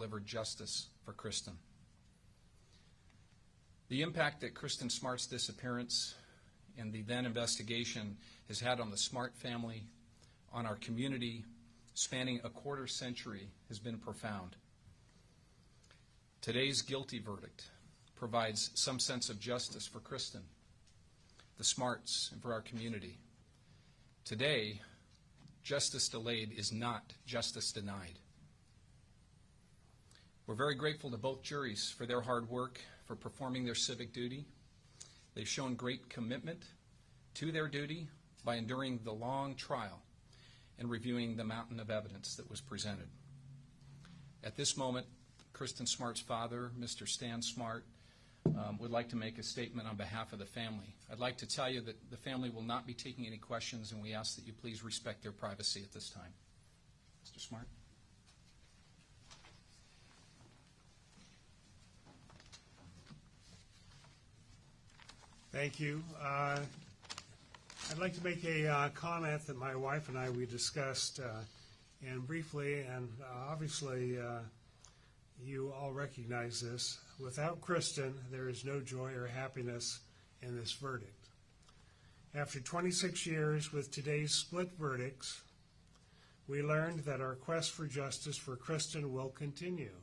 deliver justice for Kristin. The impact that Kristin Smart's disappearance and the then investigation has had on the Smart family, on our community, spanning a quarter century, has been profound. Today's guilty verdict provides some sense of justice for Kristin, the Smarts, and for our community. Today, justice delayed is not justice denied. We're very grateful to both juries for their hard work, for performing their civic duty. They've shown great commitment to their duty by enduring the long trial and reviewing the mountain of evidence that was presented. At this moment, Kristin Smart's father, Mr. Stan Smart, would like to make a statement on behalf of the family. I'd like to tell you that the family will not be taking any questions, and we ask that you please respect their privacy at this time. Mr. Smart. Thank you. I'd like to make a comment that my wife and I, we discussed and briefly, and obviously you all recognize this. Without Kristin, there is no joy or happiness in this verdict. After 26 years with today's split verdicts, we learned that our quest for justice for Kristin will continue.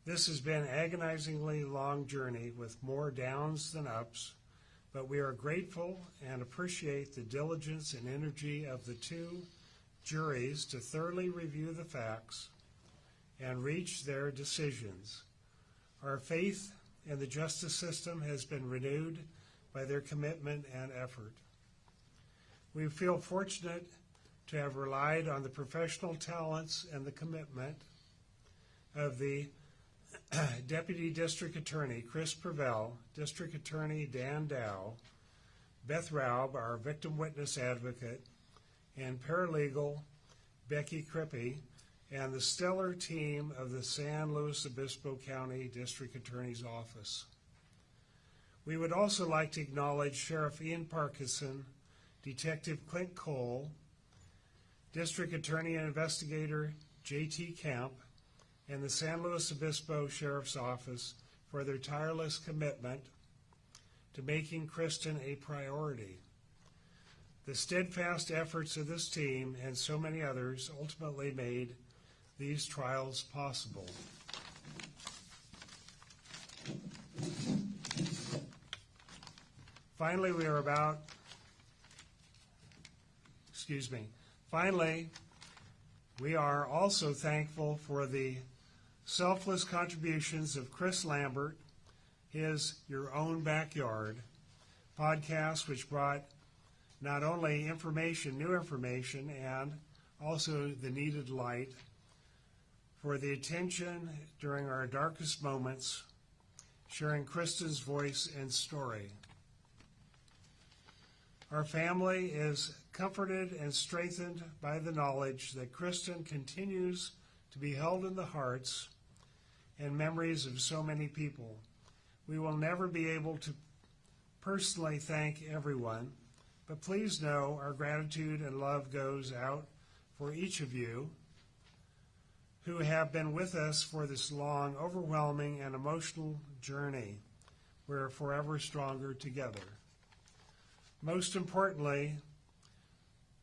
This has been an agonizingly long journey with more downs than ups, but we are grateful and appreciate the diligence and energy of the two juries to thoroughly review the facts and reach their decisions. Our faith in the justice system has been renewed by their commitment and effort. We feel fortunate to have relied on the professional talents and the commitment of the Deputy District Attorney Chris Prevel, District Attorney Dan Dow, Beth Raub, our victim witness advocate, and paralegal Becky Crippy, and the stellar team of the San Luis Obispo County District Attorney's Office. We would also like to acknowledge Sheriff Ian Parkinson, Detective Clint Cole, District Attorney and Investigator J.T. Kemp, and the San Luis Obispo Sheriff's Office for their tireless commitment to making Kristin a priority. The steadfast efforts of this team and so many others ultimately made these trials possible. Finally, we are also thankful for the selfless contributions of Chris Lambert, his Your Own Backyard podcast, which brought not only new information, and also the needed light for the attention during our darkest moments, sharing Kristin's voice and story. Our family is comforted and strengthened by the knowledge that Kristin continues to be held in the hearts and memories of so many people. We will never be able to personally thank everyone, but please know our gratitude and love goes out for each of you who have been with us for this long, overwhelming, and emotional journey. We're forever stronger together. Most importantly,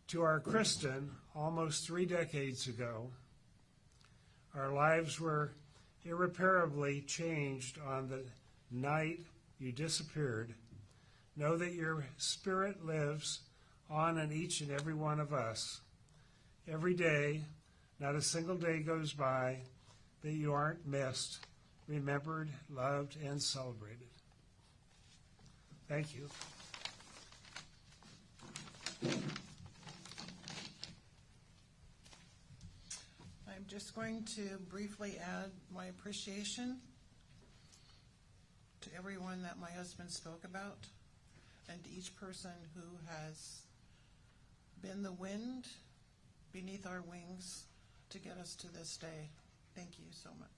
to our Kristin, almost 3 decades ago, our lives were irreparably changed on the night you disappeared. Know that your spirit lives on in each and every one of us. Every day, not a single day goes by that you aren't missed, remembered, loved, and celebrated. Thank you. I'm just going to briefly add my appreciation to everyone that my husband spoke about, and to each person who has been the wind beneath our wings to get us to this day. Thank you so much.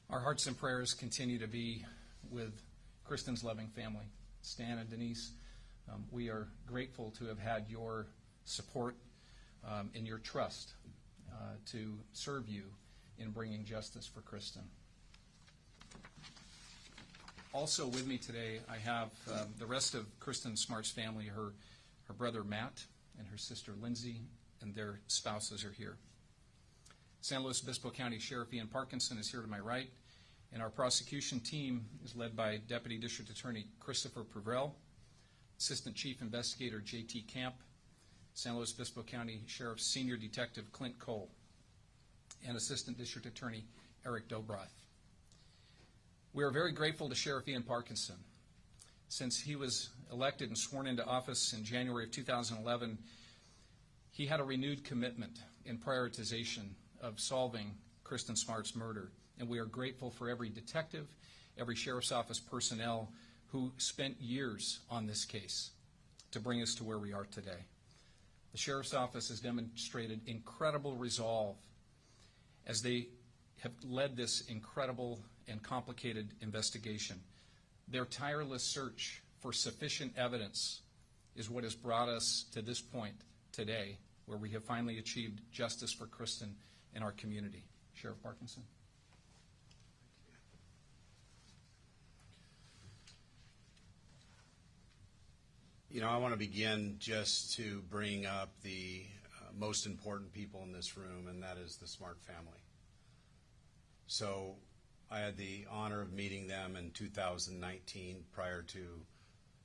Our hearts and prayers continue to be with Kristin's loving family, Stan and Denise, We are grateful to have had your support and your trust to serve you in bringing justice for Kristin. Also with me today, I have the rest of Kristin Smart's family, her brother Matt and her sister Lindsay, and their spouses are here. San Luis Obispo County Sheriff Ian Parkinson is here to my right, and our prosecution team is led by Deputy District Attorney Christopher Prevrell, Assistant Chief Investigator J.T. Camp, San Luis Obispo County Sheriff's Senior Detective Clint Cole, and Assistant District Attorney Eric Dobroth. We are very grateful to Sheriff Ian Parkinson. Since he was elected and sworn into office in January of 2011, he had a renewed commitment and prioritization of solving Kristin Smart's murder. And we are grateful for every detective, every Sheriff's Office personnel who spent years on this case to bring us to where we are today. The Sheriff's Office has demonstrated incredible resolve as they have led this incredible and complicated investigation. Their tireless search for sufficient evidence is what has brought us to this point today, where we have finally achieved justice for Kristin in our community. Sheriff Parkinson. You know, I want to begin just to bring up the most important people in this room, and that is the Smart family. So I had the honor of meeting them in 2019 prior to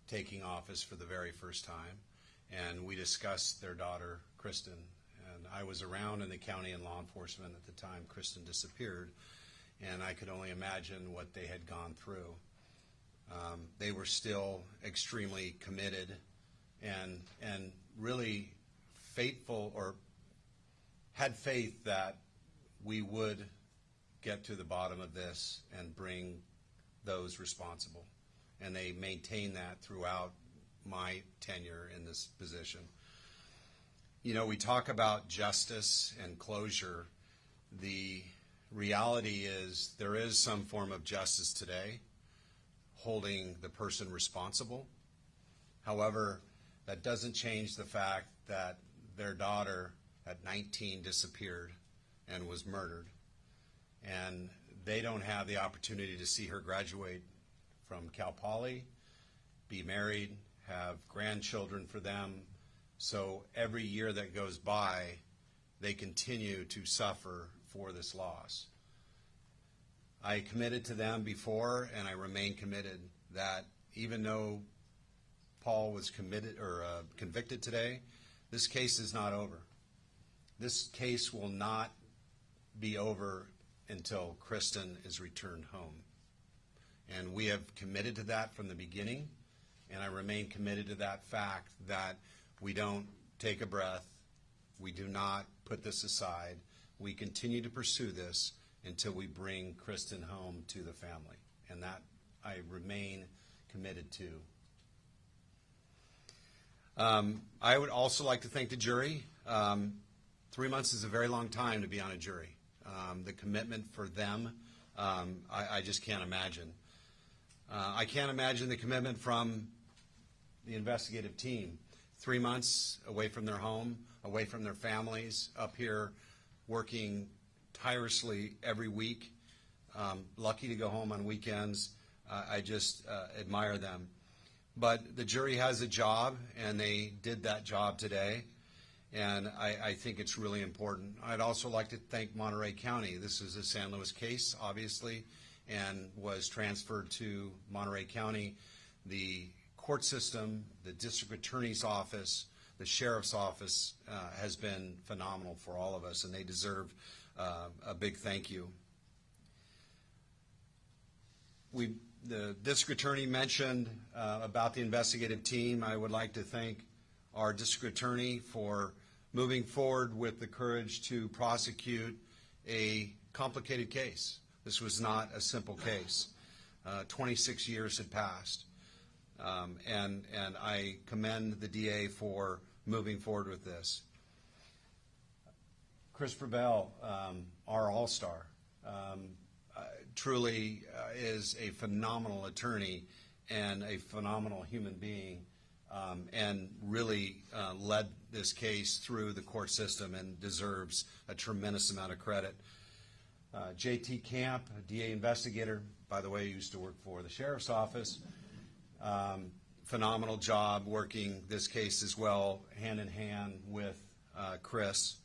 taking office for the very first time, and we discussed their daughter, Kristin. And I was around in the county in law enforcement at the time Kristin disappeared, and I could only imagine what they had gone through. They were still extremely committed and really faithful, or had faith that we would get to the bottom of this and bring those responsible. And they maintained that throughout my tenure in this position. You know, we talk about justice and closure. The reality is there is some form of justice today, holding the person responsible. However, that doesn't change the fact that their daughter at 19 disappeared and was murdered. And they don't have the opportunity to see her graduate from Cal Poly, be married, have grandchildren for them. So every year that goes by, they continue to suffer for this loss. I committed to them before, and I remain committed that even though Paul was convicted today, this case is not over. This case will not be over until Kristin is returned home. And we have committed to that from the beginning, and I remain committed to that fact that we don't take a breath, we do not put this aside, we continue to pursue this until we bring Kristin home to the family, and that I remain committed to. I would also like to thank the jury. 3 months is a very long time to be on a jury. The commitment for them, I just can't imagine. I can't imagine the commitment from the investigative team. 3 months away from their home, away from their families, up here working tirelessly every week, lucky to go home on weekends. I just admire them. But the jury has a job, and they did that job today, and I think it's really important. I'd also like to thank Monterey County. This is a San Luis case, obviously, and was transferred to Monterey County. The court system, the district attorney's office, the sheriff's office has been phenomenal for all of us, and they deserve a big thank you. The district attorney mentioned about the investigative team. I would like to thank our district attorney for moving forward with the courage to prosecute a complicated case. This was not a simple case. 26 years had passed. And I commend the DA for moving forward with this. Chris Prevrell, our all-star, truly is a phenomenal attorney and a phenomenal human being. and really led this case through the court system and deserves a tremendous amount of credit. J.T. Camp, a DA investigator, by the way, used to work for the sheriff's office. Phenomenal job working this case as well, hand in hand with Chris.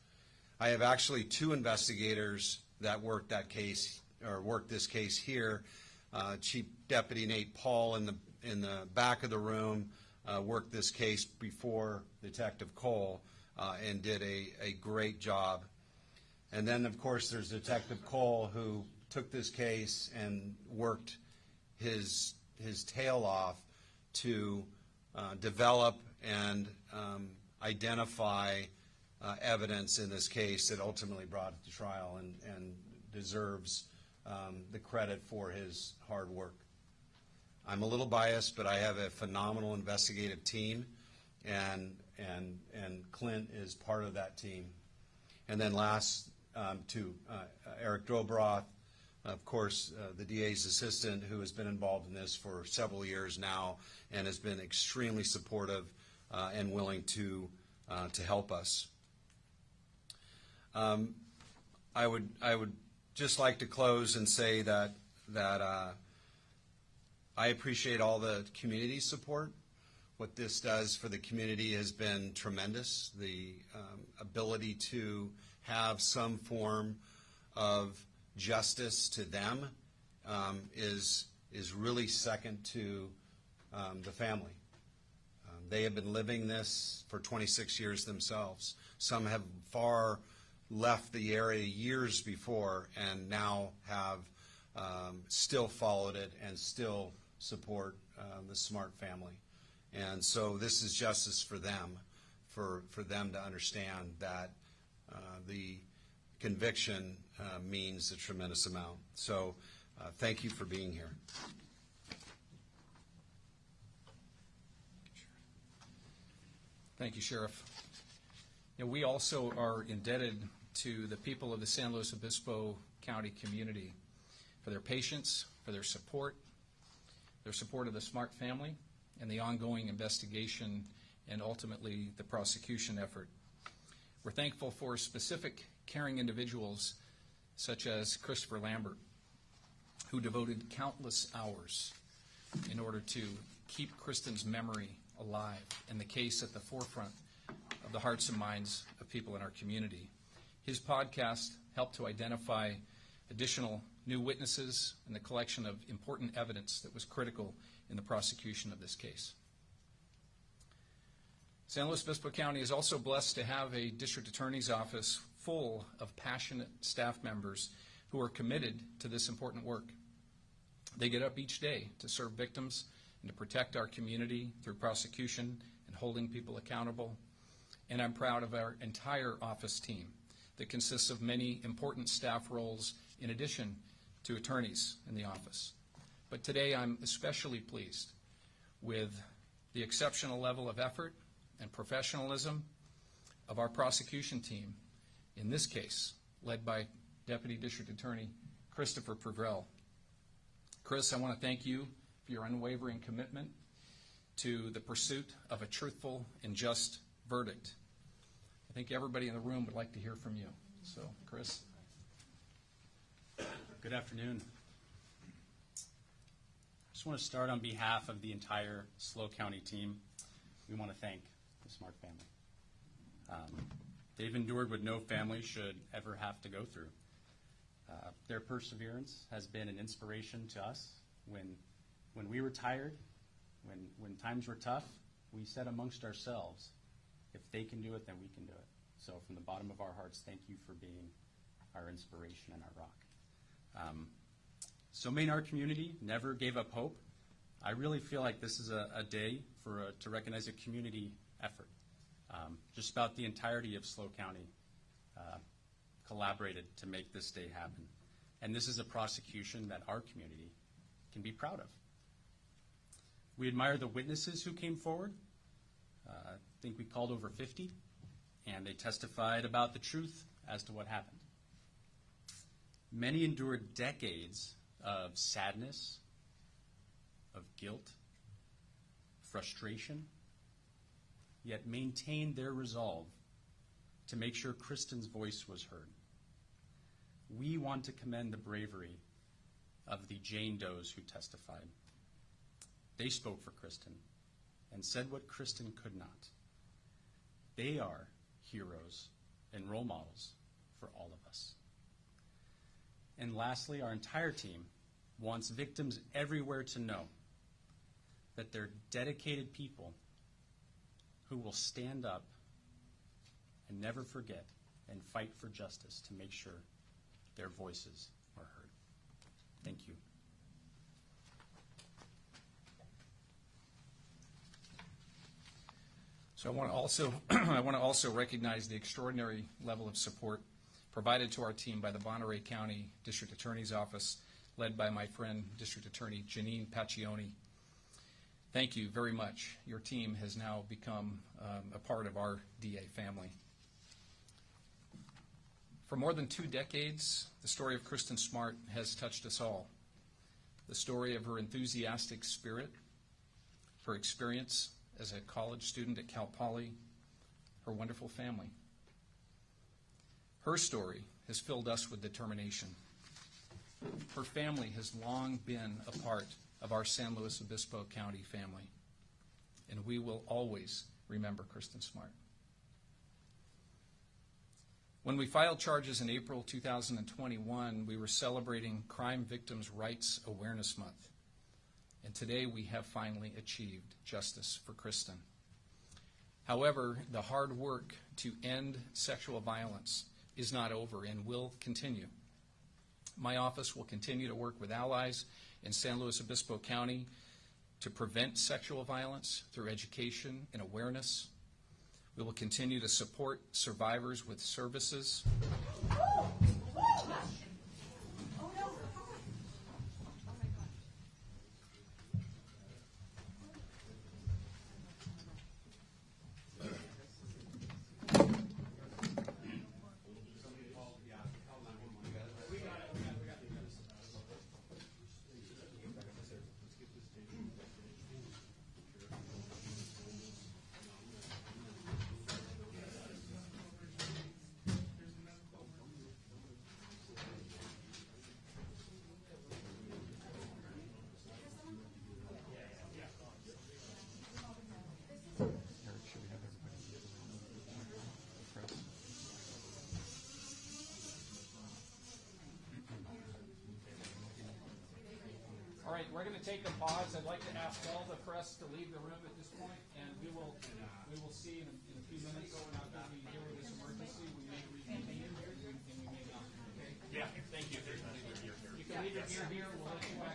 I have actually two investigators that worked that case, or worked this case here. Chief Deputy Nate Paul in the back of the room worked this case before Detective Cole and did a great job. And then, of course, there's Detective Cole, who took this case and worked his tail off to develop and identify evidence in this case that ultimately brought it to trial, and deserves the credit for his hard work. I'm a little biased, but I have a phenomenal investigative team, and Clint is part of that team. And then last to Eric Drobroth, of course, the DA's assistant, who has been involved in this for several years now and has been extremely supportive and willing to help us. I would just like to close and say that I appreciate all the community support. What this does for the community has been tremendous. The ability to have some form of justice to them is really second to the family. They have been living this for 26 years themselves. Some have far left the area years before and now have still followed it and still support the Smart family. And so this is justice for them, for them to understand that the conviction means a tremendous amount. So thank you for being here. Thank you, Sheriff. We also are indebted to the people of the San Luis Obispo County community for their patience, for their support of the Smart family, and the ongoing investigation and ultimately the prosecution effort. We're thankful for specific caring individuals such as Christopher Lambert, who devoted countless hours in order to keep Kristin's memory alive and the case at the forefront of the hearts and minds of people in our community. His podcast helped to identify additional new witnesses and the collection of important evidence that was critical in the prosecution of this case. San Luis Obispo County is also blessed to have a district attorney's office full of passionate staff members who are committed to this important work. They get up each day to serve victims and to protect our community through prosecution and holding people accountable. And I'm proud of our entire office team that consists of many important staff roles in addition to attorneys in the office. But today I'm especially pleased with the exceptional level of effort and professionalism of our prosecution team, in this case, led by Deputy District Attorney Christopher Prevrell. Chris, I want to thank you for your unwavering commitment to the pursuit of a truthful and just verdict. I think everybody in the room would like to hear from you. So, Chris. Good afternoon. I just want to start on behalf of the entire SLO County team. We want to thank the Smart family. They've endured what no family should ever have to go through. Their perseverance has been an inspiration to us. When we were tired, when times were tough, we said amongst ourselves, if they can do it, then we can do it. So from the bottom of our hearts, thank you for being our inspiration and our rock. So may our community never gave up hope. I really feel like this is a day to recognize a community effort. Just about the entirety of SLO County collaborated to make this day happen. And this is a prosecution that our community can be proud of. We admire the witnesses who came forward. I think we called over 50, and they testified about the truth as to what happened. Many endured decades of sadness, of guilt, frustration, yet maintained their resolve to make sure Kristin's voice was heard. We want to commend the bravery of the Jane Does who testified. They spoke for Kristin and said what Kristin could not. They are heroes and role models for all of us. And lastly, our entire team wants victims everywhere to know that they're dedicated people who will stand up and never forget and fight for justice to make sure their voices are heard. Thank you. So I want to also recognize the extraordinary level of support provided to our team by the Monterey County District Attorney's Office, led by my friend, District Attorney Janine Paccioni. Thank you very much. Your team has now become a part of our DA family. For more than 2 decades, the story of Kristin Smart has touched us all. The story of her enthusiastic spirit, her experience as a college student at Cal Poly, her wonderful family. Her story has filled us with determination. Her family has long been a part of our San Luis Obispo County family, and we will always remember Kristin Smart. When we filed charges in April 2021, we were celebrating Crime Victims' Rights Awareness Month. And today we have finally achieved justice for Kristin. However, the hard work to end sexual violence is not over and will continue. My office will continue to work with allies in San Luis Obispo County to prevent sexual violence through education and awareness. We will continue to support survivors with services. All right, we're going to take a pause. I'd like to ask all the press to leave the room at this point, and we will see in a few minutes. After we deal with this emergency, we may reconvene and we may not. Okay? Yeah, thank you. You can leave your gear here. We'll let you out.